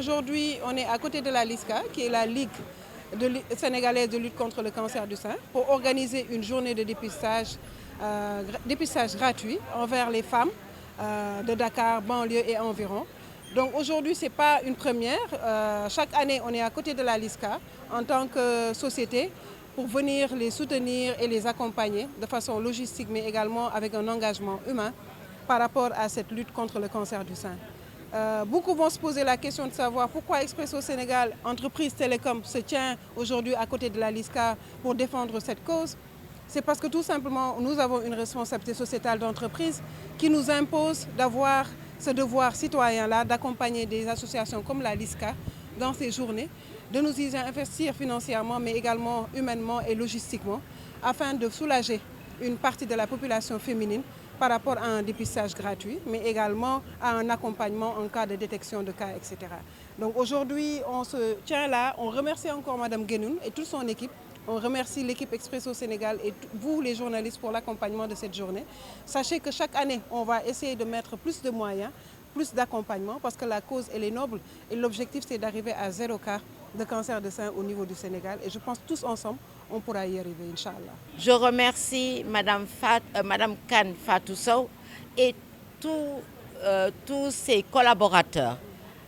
aujourd'hui, on est à côté de la LISCA, qui est la Ligue sénégalaise de lutte contre le cancer du sein, pour organiser une journée de dépistage gratuit envers les femmes de Dakar, banlieue et environ. Donc aujourd'hui, ce n'est pas une première. Chaque année, on est à côté de la LISCA en tant que société pour venir les soutenir et les accompagner de façon logistique, mais également avec un engagement humain par rapport à cette lutte contre le cancer du sein. Beaucoup vont se poser la question de savoir pourquoi Expresso Sénégal, entreprise télécom, se tient aujourd'hui à côté de la LISCA pour défendre cette cause. C'est parce que tout simplement, nous avons une responsabilité sociétale d'entreprise qui nous impose d'avoir ce devoir citoyen-là, d'accompagner des associations comme la LISCA dans ces journées, de nous y investir financièrement, mais également humainement et logistiquement, afin de soulager une partie de la population féminine par rapport à un dépistage gratuit, mais également à un accompagnement en cas de détection de cas, etc. Donc aujourd'hui, on se tient là, on remercie encore Mme Guenoun et toute son équipe. On remercie l'équipe Expresso Sénégal et vous, les journalistes, pour l'accompagnement de cette journée. Sachez que chaque année, on va essayer de mettre plus de moyens, plus d'accompagnement, parce que la cause, elle est noble. Et l'objectif, c'est d'arriver à 0 cas de cancer de sein au niveau du Sénégal. Et je pense que tous ensemble, on pourra y arriver, Inch'Allah. Je remercie Mme Kane Fatou Sow et tous ses collaborateurs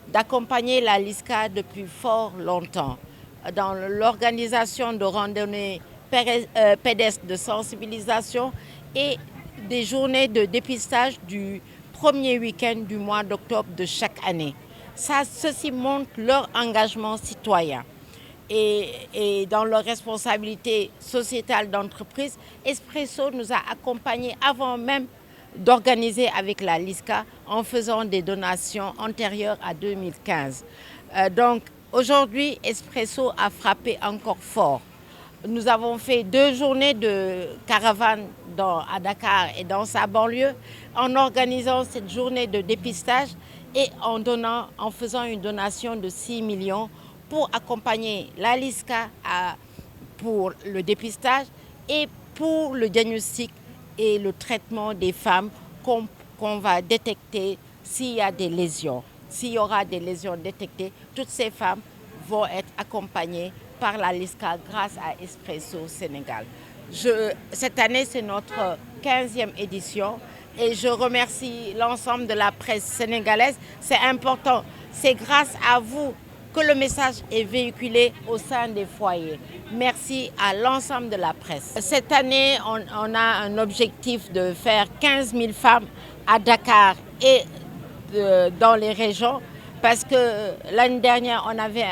d'accompagner la LISCA depuis fort longtemps dans l'organisation de randonnées pédestres de sensibilisation et des journées de dépistage du premier week-end du mois d'octobre de chaque année. Ceci montre leur engagement citoyen. Et dans leur responsabilité sociétale d'entreprise, Expresso nous a accompagnés avant même d'organiser avec la LISCA en faisant des donations antérieures à 2015. Donc aujourd'hui, Expresso a frappé encore fort. Nous avons fait 2 journées de caravane à Dakar et dans sa banlieue en organisant cette journée de dépistage et en faisant une donation de 6 millions pour accompagner la LISCA pour le dépistage et pour le diagnostic et le traitement des femmes qu'on va détecter s'il y a des lésions. S'il y aura des lésions détectées, toutes ces femmes vont être accompagnées par la LISCA grâce à Expresso Sénégal. Cette année, c'est notre 15e édition et je remercie l'ensemble de la presse sénégalaise. C'est important, c'est grâce à vous que le message est véhiculé au sein des foyers. Merci à l'ensemble de la presse. Cette année, on a un objectif de faire 15 000 femmes à Dakar et dans les régions, parce que l'année dernière, on avait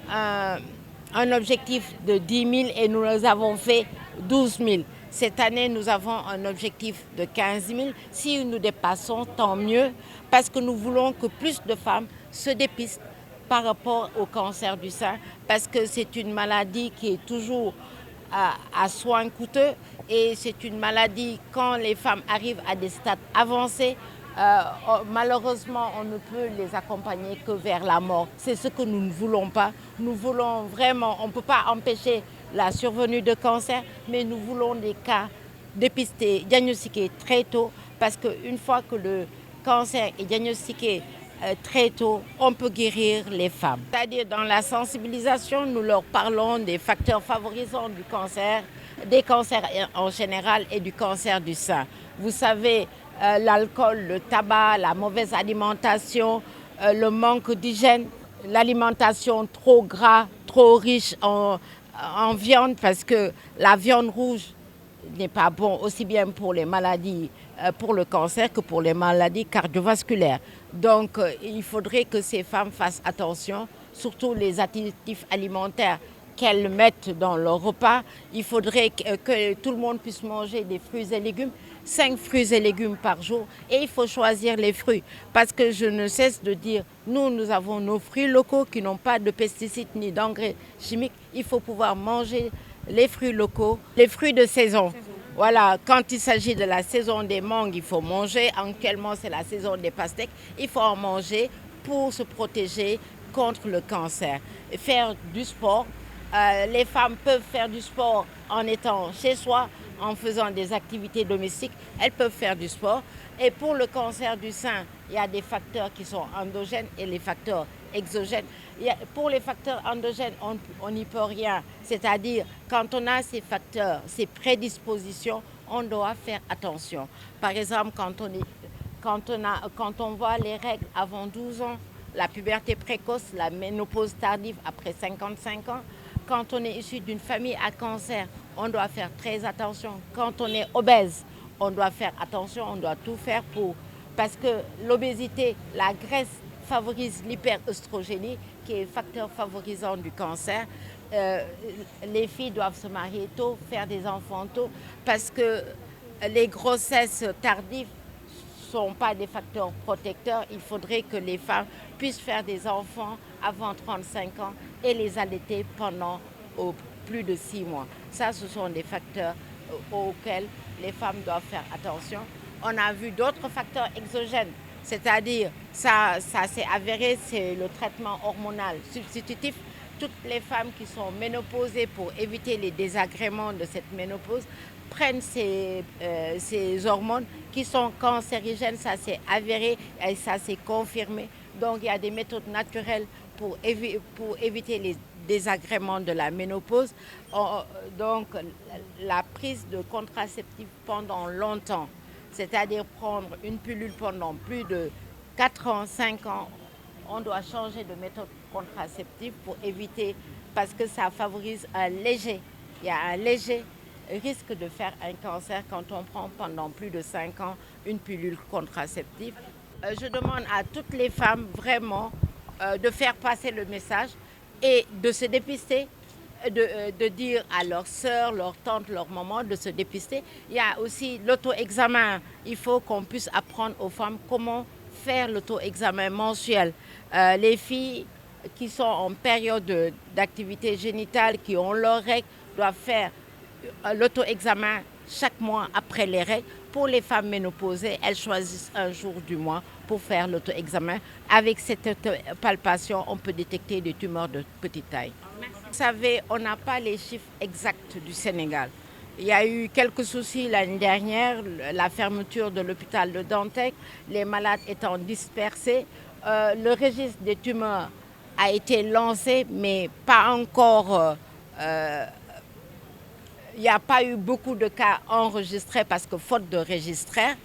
un objectif de 10 000 et nous avons fait 12 000. Cette année, nous avons un objectif de 15 000. Si nous dépassons, tant mieux, parce que nous voulons que plus de femmes se dépistent par rapport au cancer du sein, parce que c'est une maladie qui est toujours à soins coûteux et c'est une maladie, quand les femmes arrivent à des stades avancés, malheureusement, on ne peut les accompagner que vers la mort. C'est ce que nous ne voulons pas. Nous voulons vraiment, on ne peut pas empêcher la survenue de cancer, mais nous voulons des cas dépistés, diagnostiqués très tôt, parce qu'une fois que le cancer est diagnostiqué très tôt, on peut guérir les femmes. C'est-à-dire dans la sensibilisation, nous leur parlons des facteurs favorisants du cancer, des cancers en général et du cancer du sein. Vous savez, l'alcool, le tabac, la mauvaise alimentation, le manque d'hygiène, l'alimentation trop gras, trop riche en viande, parce que la viande rouge n'est pas bon aussi bien pour les maladies, pour le cancer que pour les maladies cardiovasculaires. Donc il faudrait que ces femmes fassent attention, surtout les additifs alimentaires qu'elles mettent dans leur repas. Il faudrait que tout le monde puisse manger des fruits et légumes, 5 fruits et légumes par jour. Et il faut choisir les fruits, parce que je ne cesse de dire, nous avons nos fruits locaux qui n'ont pas de pesticides ni d'engrais chimiques. Il faut pouvoir manger les fruits locaux, les fruits de saison. Voilà, quand il s'agit de la saison des mangues, il faut manger. Actuellement, c'est la saison des pastèques. Il faut en manger pour se protéger contre le cancer. Et faire du sport. Les femmes peuvent faire du sport en étant chez soi, en faisant des activités domestiques. Elles peuvent faire du sport. Et pour le cancer du sein, il y a des facteurs qui sont endogènes et les facteurs exogènes. Pour les facteurs endogènes, on n'y peut rien. C'est-à-dire, quand on a ces facteurs, ces prédispositions, on doit faire attention. Par exemple, quand on voit les règles avant 12 ans, la puberté précoce, la ménopause tardive après 55 ans, quand on est issu d'une famille à cancer, on doit faire très attention. Quand on est obèse, on doit faire attention, on doit tout faire pour... Parce que l'obésité, la graisse favorise l'hyperœstrogénie, qui est facteur favorisant du cancer. Les filles doivent se marier tôt, faire des enfants tôt, parce que les grossesses tardives ne sont pas des facteurs protecteurs. Il faudrait que les femmes puissent faire des enfants avant 35 ans et les allaiter pendant plus de 6 mois. Ça, ce sont des facteurs auxquels les femmes doivent faire attention. On a vu d'autres facteurs exogènes, c'est-à-dire, ça s'est avéré, c'est le traitement hormonal substitutif. Toutes les femmes qui sont ménopausées, pour éviter les désagréments de cette ménopause, prennent ces hormones qui sont cancérigènes. Ça s'est avéré et ça s'est confirmé. Donc il y a des méthodes naturelles pour éviter les désagréments de la ménopause. Donc la prise de contraceptifs pendant longtemps, c'est-à-dire prendre une pilule pendant plus de 4 ans, 5 ans, on doit changer de méthode contraceptive pour éviter, parce que ça favorise il y a un léger risque de faire un cancer quand on prend pendant plus de 5 ans une pilule contraceptive. Je demande à toutes les femmes vraiment de faire passer le message et de se dépister, de dire à leurs sœurs, leurs tantes, leurs mamans de se dépister. Il y a aussi l'auto-examen. Il faut qu'on puisse apprendre aux femmes comment faire l'auto-examen mensuel. Les filles qui sont en période d'activité génitale, qui ont leurs règles, doivent faire l'auto-examen chaque mois après les règles. Pour les femmes ménopausées, elles choisissent un jour du mois pour faire l'auto-examen. Avec cette palpation, on peut détecter des tumeurs de petite taille. Vous savez, on n'a pas les chiffres exacts du Sénégal. Il y a eu quelques soucis l'année dernière, la fermeture de l'hôpital de Dantec, les malades étant dispersés. Le registre des tumeurs a été lancé, mais pas encore... il n'y a pas eu beaucoup de cas enregistrés parce que faute de registraires.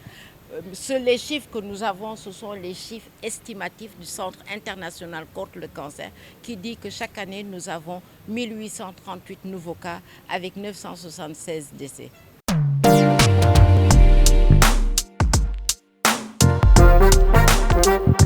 Les chiffres que nous avons, ce sont les chiffres estimatifs du Centre international contre le cancer qui dit que chaque année, nous avons 1838 nouveaux cas avec 976 décès.